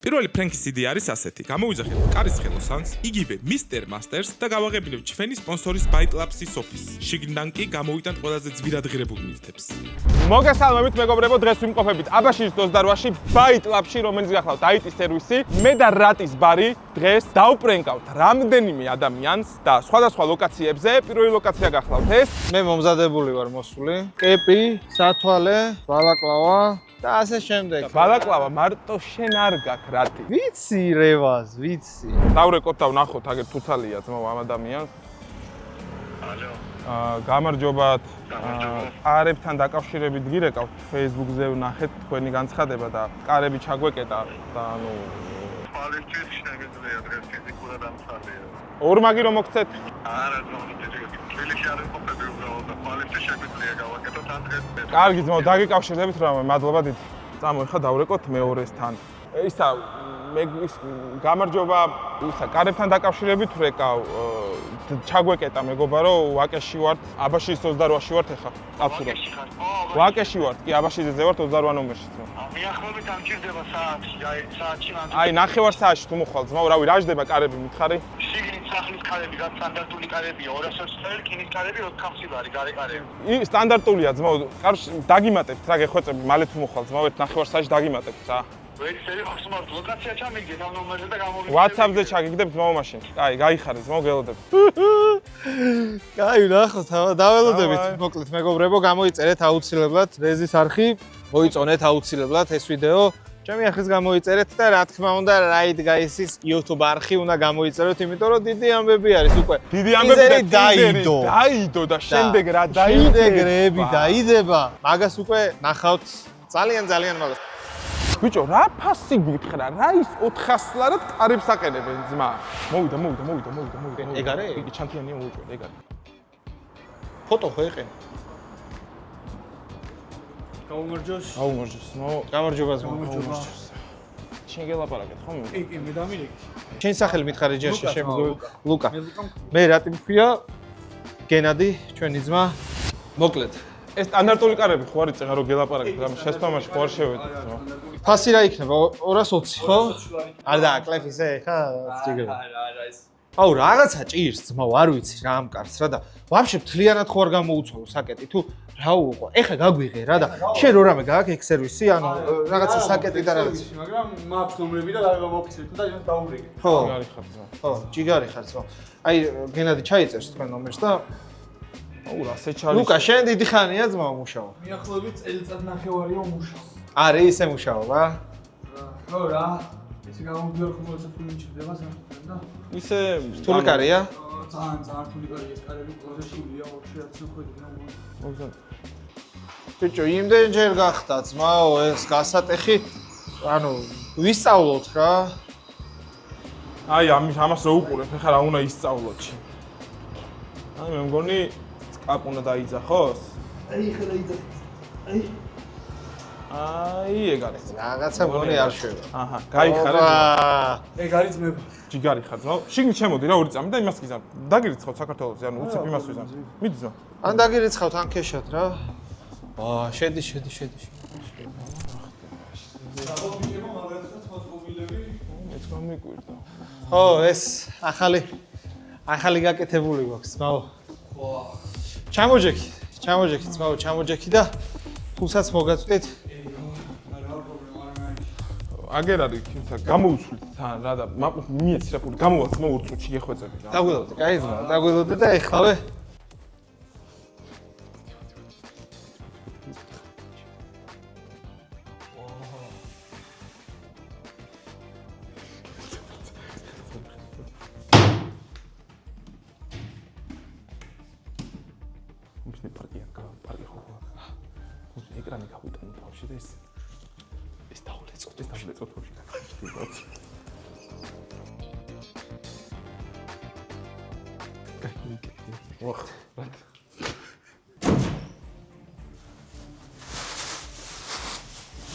პირველი ფრენკის იდეა არის ასეთი. გამოვიძახეთ კარის ხელოსანს, იგივე Mr. Masters და გავაღებინებთ ჩვენი სპონსორის ByteLabs-ის ოფისს. შიგნიდან კი გამოვიტანთ ყველაზე ძვირადღირებულ ნივთებს. მოგესალმებით მეგობრებო, დღეს ვიმყოფებით აბაშიძის 28-ში ByteLabs-ში, რომელიც გახლავთ IT სერვისი. მე და რატის ბარი დღეს დავპრენკავთ რამდენიმე ადამიანს და სხვადასხვა ლოკაციებზე. პირველი ლოკაცია გახლავთ ეს. მე მომზადებული ვარ მოსული. კეპი, სათვალე, ბალაკლავა და ასე შემდეგ. ბალაკლავა მარტო შენ არ გაქვს რატი. ვიცი რევას, ვიცი. დავრეკოთ და ვნახოთ აგერ თუცალია ძმაო ამ ადამიანს. ალო. გამარჯობათ. კარებთან დაკავშირებით გირეკავთ Facebook-ზე ვნახეთ თქვენი განცხადება და კარები ჩაგვეკეტა და ანუ პოლიციის შეგიძლია დღეს ფიზიკურად ამხარია. ორმაგი რომ მოგცეთ? არა, ძმაო, თბილისში არის ყოფილი უბრალოდ და პოლიციის შეგიძლია გავაკეთოთ ამ დღეს. კარგი ძმაო, დაგიკავშირდებით რამე, მადლობა დიდი. წამო, ხა დავრეკოთ მეორესთან. ისა მე გამარჯობა, ისა კარებთან დაკავშირებით ვრეკავ. ჩაგვეკეტა მეგობარო, ვაკეში ვართ, აბაშიძის 28-ში ვართ ხა. კაცურად. ვაკეში ვართ, კი აბაშიძეზე ვართ 28 ნომერში. მიახლოებით ამ ჭირდება საათში, საათში მანდ. აი, 9 საათში თუ მოხვალ ძმაო, რავი, რა ჯდება კარები მითხარი? შიგნით სახლის კარები, რაც სტანდარტული კარებია, 200 წელი, კინის კარები 4 ხმსივარი, გარე კარები. სტანდარტულია ძმაო, კარში დაგიმატებთ რა გეხვეწები, მალე თუ მოხვალ ძმაო, 9 საათში დაგიმატებთ რა. ვეცერი ხსმართ ლოკაცია ჩამიგდეთ ამ ნომერზე და გამოვიდეთ. WhatsApp-ზე ჩაგიგდებ ძმაო მაშინ. კაი, გაიხარე ძმაო, გელოდებ. კაი, ნახოთ, დაველოდებით. მოკლედ, მეგობრებო, გამოიწერეთ აუცილებლად რეზის არხი, მოიწონეთ აუცილებლად ეს ვიდეო. ჩემი არხის გამოიწერეთ და რა თქმა უნდა, Right Guys-ის YouTube არხი უნდა გამოიწეროთ, იმიტომ რომ დიდი ამბები არის უკვე. დიდი ამბები დაიდო. დაიდო და შემდეგ რა დაიდო. შემდეგ რეები დაიდება. მაგას უკვე ნახავთ ძალიან მაგას. ბიჭო, რა ფასი გითხრა? რა ის 400 ლარად კარებს აყენებენ ძმა? მოვიდა. ეგ არის? იგი ჩანთიანია მოუჭო, ეგ არის. ფოტო ხო ეყენ? გაუმარჯოს. გამარჯობა ძმა. შენ გელაპარაკეთ ხომ? კი, მე დამირეკე. შენ სახელი მითხარი ჯერში შემდგო ლუკა. მე რატი მქვია? გენადი, ჩვენი ძმა. მოკლედ. ეს სტანდარტული კარები ხო არის წეღა რომ გელაპარაკეთ, რამე შესწამაში ხო არ შევედით ძმა? ფასი რა იქნება? 220, ხო? არ დააკლებ ისე ხა? ჯიგრა. არა ეს. აუ რაღაცა ჭირს ძმაო, არ ვიცი რა ამ კარს რა და ვაფშე მთლიანად ხო არ გამოუცვალო საკეტი თუ რა უყო. ეხლა გაგვიღე რა და შენ რო რამე გააქვს ეგ სერვისი, ანუ რაღაცა საკეტი და რაღაც. მაგრამ მაქვს ნომრები და გამოვქცეთ და დაურეკე. ხო, გარი ხარ ძმა. ხო, ჯიგარი ხარ ძმაო. აი გენადი ჩაიწერს თქვენ ნომერს და აუ რა სეჩარი. ლუკა შენ დიდი ხანია ძმაო მუშაობა. მიახლოებით წელიწად ნახევარია მუშაობს. არის ისე მუშაობა? ხო რა. ესე გამომგვიარ ხო მოიცა თუ მიჭირდება სამწუხაროდ და ისე რთული კარია? ძალიან რთული კარია ეს კარები ყველაზე შულია 400 ხვედი და მოგზავნე. ბიჭო, იმდენჯერ გახდა ძმაო ეს გასატეხი. ანუ ვისწავლოთ რა. აი ამას რო უყურებ, ეხლა რა უნდა ისწავლოთ. აი მე მგონი კაპ უნდა დაიძახოს. აი ხა დაიძახეთ. აი ეგ არის. რაღაცა მგონი არ შევა. აჰა, გაიხარე. ეგ არის ძმება. ჯიგარი ხარ ძმა. შიგნით შემოდი რა ორი წამი და იმას გიზამ. დაგირიცხავთ საქართველოს, ანუ უცებ იმას ვიზამ. მიდი ძმა. ან დაგირიცხავთ ან ქეშად რა. შედი. საფობილება მაგალითად მოწყობილები. ეს გამიკვირდა. ხო, ეს ახალი გაკეთებული გვაქვს, ძმაო. ჩამოჯექი, ძმაო, ჩამოჯექი და თულსაც მოგაწვდით. აგერ არის თუმცა გამოუცვლით თან რა და მიეცი რა პული გამოვაც მოურწუჩი გეხვეწები რა. დაგველოდე, კაი ძმაო, დაგველოდე და ეხლავე. მის პარტია პარტია ხო. ეკრანი გავიტანო თავში და ეს დაულეწოთ თავში. ოხ.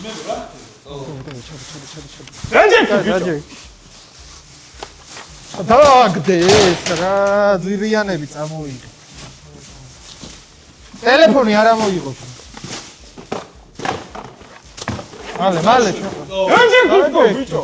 მე რა? ჩადი. დაგდეს რა ძვირიანები წამოიღე. ტელეფონი არ ამოიღო. მალე. განჯერ გიგო ბიჭო.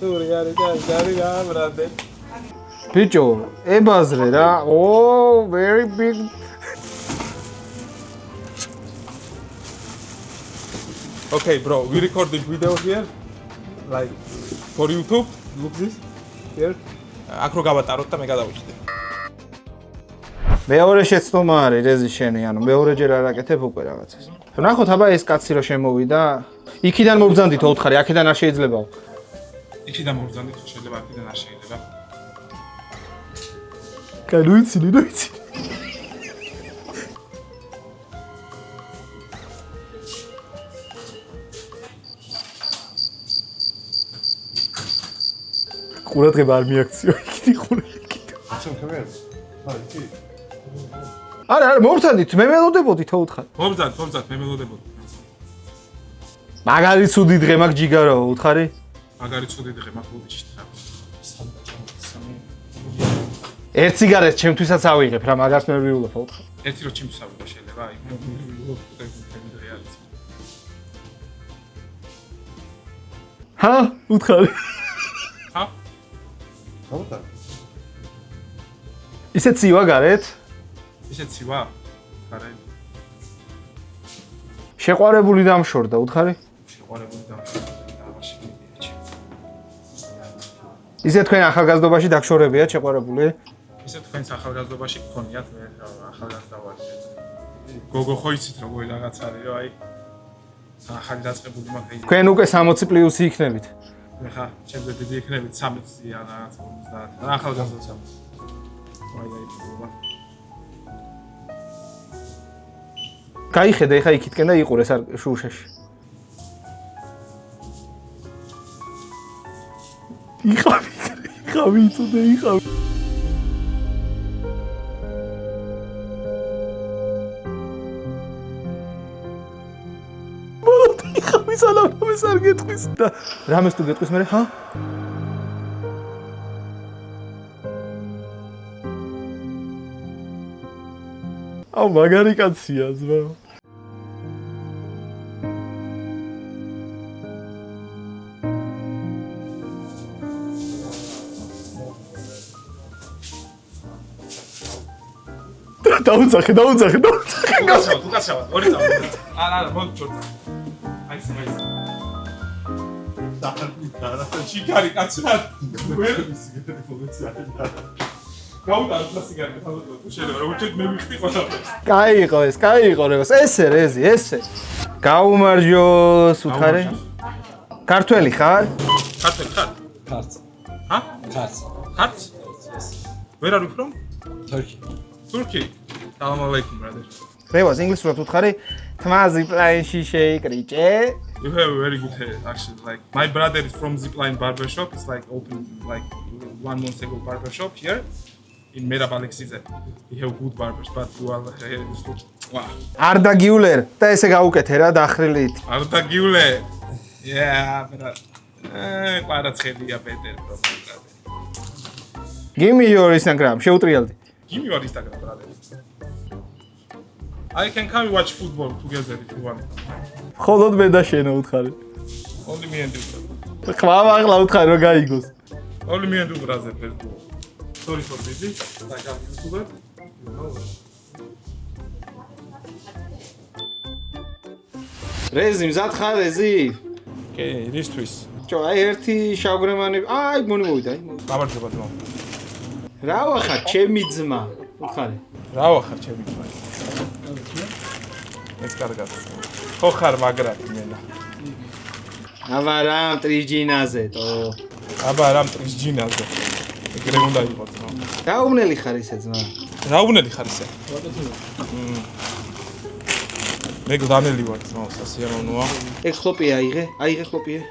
ტური არის გარი ამრადე. ბიჭო, ებაზრე რა. Oh, very big. Okay, bro, we recording video here, like for YouTube. Look this here. აქ რო გავატაროთ და მე გადავიჭდე. მეორე შეცდომა არის რეზი შენი, ანუ მეორეჯერ არ აკეთებ უკვე რაღაცას. ნახოთ აბა ეს კაცი რო შემოვიდა. იქიდან მობრძანდით 4, აქედან არ შეიძლება. იქიდან მოვძანდით, შეიძლება აქედან არ შეიძლება. კანუიცინი, ნუიცი. ყურადღება არ მიაქციო იქით ყურადღება. არა, მოვცანდით, მე ველოდებოდი 4. მოვძანდ, მე ველოდებოდი. მაგარი ცუდი დღე მაგ ჯიგარო 4. მაგარი ცუდი დღე მაგ ბუდიში რა. ერთ სიგარეტს ჩემთვისაც ავიღებ რა, მაგას მე ვიულობ 4. ერთი რო ჩემთვის ავიღო შეიძლება, აი. დღე არის. ჰა, 4. ჰა? ისე ცივა გარეთ? ისე ცივა? არა. შეყვარებული დამშორდა 4. შეყვარებული დამაში მიდიაჩი. ისე თქვენ ახალგაზრდობაში დაგშორებიათ შეყვარებული? ისე თქვენს ახალგაზრდობაში გქონიათ მე ახალგაზრდა ვარ. გოგო ხო იცით როგორი რაღაც არის, აი. ახალი დაწყებული მაქვს. თქვენ უკვე 60 პლუსი იქნებით. ხა, ჩემზე დიდი იქნებით 13 ან რაღაც 50. რა ახალგაზრდა. აი, ბობა. გაიხედა ეხა იქითკენ და იყურეს არ შუშაში. იხავი იწოდე იხავი. იხავი სალამს არ გეტყვის და რამეს თუ გეტყვის მე ჰა? აუ მაგარი კაცია ზმა. დაუძახე. უკაცრავად, ორი წამო. არა, მოდი ჩორტა. აი ეს. და ჩიკარი კაცრა. ვერ სიგარეტი ფოლოცია. გაუტანე სიგარეტი ფოლოცია. შეიძლება როგორ ჩეკ მე ვიხდი ყველაფერს. კაი იყო ესე რეზი, ესე. გაუმარჯოს უთხარე. ქართველი ხარ? ქართველი ხარ? Cards. ჰა? Cards. Cards? Where are you from? Turkey. Turkey. Salam alaikum, brother. რევას ინგლისურად უთხარი. თმა ზიპლაინში შეიკრიჭე. You have a very good hair, actually. Like my brother is from Zipline Barbershop. It's like open like 1 month ago barbershop here in Merab Alexize. He have good barbers, but you are hair is look. Wow. არდა გიულერ და ესე გაუკეთე რა დახრილით. Arda Giule. Yeah, but ყარაცხელია better bro. Give me your Instagram, შეუტრიალდი. Give me your Instagram, brother. I can come watch football together if you want. ხოლოდ მე და შენო უთხარი. Only me and you. brother. ხმამაღლა უთხარი რომ გაიგოს. Only me and you, brother. Let's go. Sorry for busy. Like I'm YouTuber. You know. რეზი მზად ხარ რეზი? კი, რისთვის? ჩო, აი ერთი შავგრემანი. აი მონი მოვიდა, აი. გამარჯობა ძმა. რა ვახარ, ჩემი ძმა. უთხარი. რა ვახარ ჩემი ძმა? ეს კარგად. ხო ხარ მაგრად მენა. აბა რამ ტრიჯინაზე თო. აბა რამ ტრიჯინაზე. ეგრე უნდა იყოს ძმა. რა უნელი ხარ ისე ძმა? რა უნელი ხარ ისე? მე გლანელი ვარ ძმა, სასიამოვნოა. ეგ ხლოპია აიღე? აიღე ხლოპია.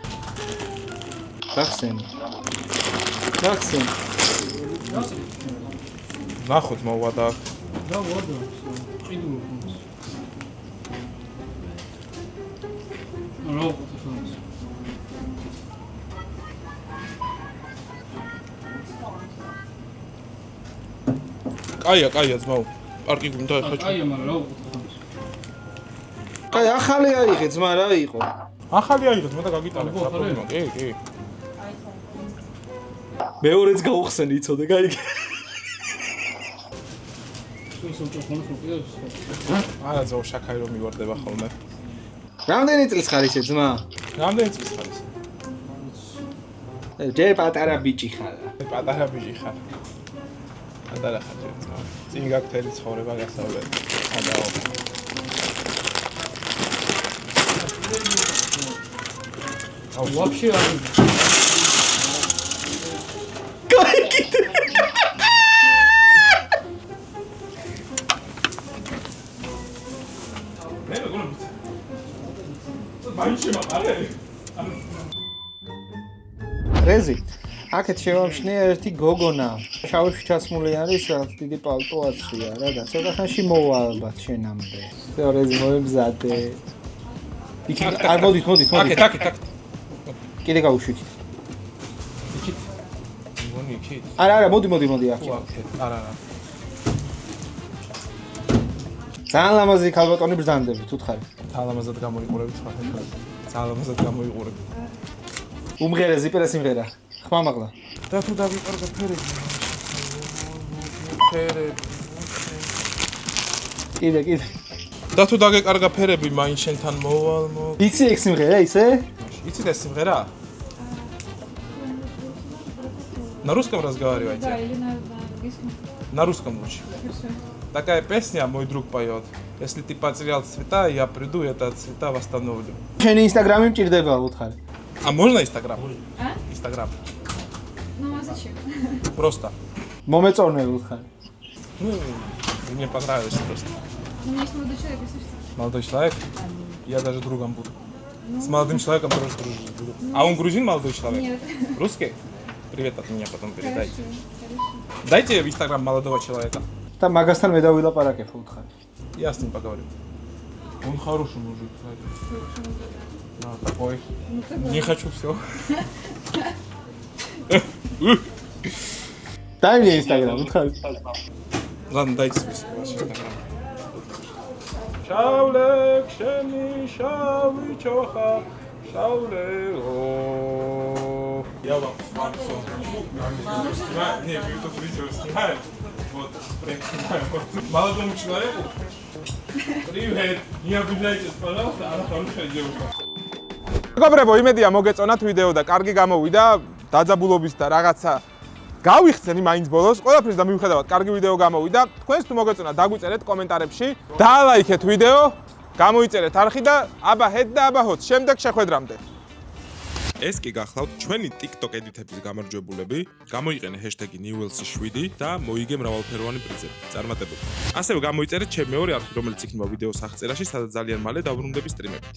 გახსენ. ნახო ძმა ვადა. კაია ძმა. პარკი გუნდა ეხა. კაია, მაგრამ რა უყურებს? კაი ახალი აიღე ძმა რა იყო? ახალი აიღე ძმა და გაგიტანე რა პრობლემა. კი. მეორეც გაუხსენი იცოდე, გაიგე. არა ძმა შაქარი რომ მივარდება ხოლმე. რამდენი წლის ხარ ისე ძმა? რამდენი წლის ხარ ისე? ჯერ პატარა ბიჭი ხარ. პატარა ბიჭი ხარ. პატარა ხარ ძმა. წინ გაქვს თელი ცხოვრება გასავლელი. სადაო. Вообще არ გაიგე. მე მეგონა მაინც შემაყარე. რეზი აქეთ შევამჩნია ერთი გოგონა. შავში ჩასმული არის, რა დიდი პალტო აცვია რა და ცოტა ხანში მოვა ალბათ შენამდე. ზეო რეზი მოემზადე. იქ არ მოდით. აკეთ. კიდე გავუშვით. მონი იქით. არა, მოდი აქ. არა. ძალიან ლამაზი ქალბატონი ბრძანდები, თუ თხარი. თალამაზად გამოიყურებით სხვა ხალხს. თალამაზად გამოიყურებით. უმღერე ზიპერა სიმღერა. ხმამაღლა. და თუ დავიყარგა ფერები. კიდე. და თუ დაგეკარგა ფერები, მაინც შენთან მოვალ მო. იცი ეგ სიმღერა ისე? იცით ეს სიმღერა? На русском разговаривайте? Да, или на английском. На русском лучше. Хорошо. Такая песня, мой друг поет. Если ты потерял цвета, я приду, это цвета восстановлю. შენი ინსტაგრამი მჭირდება უთხარი. А можно Инстаграм? А? Инстаграм. Ну а зачем? Просто. მომეწონე უთხარი. Ну, мне понравилось просто. У меня есть молодой человек, если что. Молодой человек? Я даже другом буду. С молодым человеком тоже дружить буду. А он грузин, молодой человек? Нет. Русский? Привет от меня потом передайте. Хорошо. Дайте в Инстаграм молодого человека. და მაგასთან მე დავილაპარაკებ უთხარი. Я с ним поговорю. Он хороший мужик, кстати. Да, такой. Ну тогда. Не хочу все. дай мне инстаграм უთხარი. Ладно, дайте список ваш Инстаграм. Шаулек, шеми, шауи, чоха, шаулео. Я вам все снимаю. Не, вы тут видео снимаем. Вот, прям снимаем. Молодому человеку. Привет. Не обижайтесь, пожалуйста, она хорошая девушка. მეგობრებო, იმედია მოგეწონათ ვიდეო და კარგი გამოვიდა დაძაბულობის და რაღაცა გავიხსენი მაინც ბოლოს. ყველაფრის და მიუხედავად კარგი ვიდეო გამოვიდა. თქვენს თუ მოგეწონათ, დაგვიწერეთ კომენტარებში, დაალაიქეთ ვიდეო, გამოიწერეთ არხი და აბა ჰედ და აბა ჰოთ. შემდეგ შეხვედრამდე. ეს კი გახლავთ ჩვენი TikTok ედიტების გამარჯვებულები. გამოიყენე #newelsi7 და მოიგე მრავალფეროვანი პრიზები. წარმატებული. ასევე გამოიწერეთ ჩემი მეორე არხი, რომელიც იქნება ვიდეოს აღწერაში, სადაც ძალიან მალე დავბრუნდები სტრიმებით.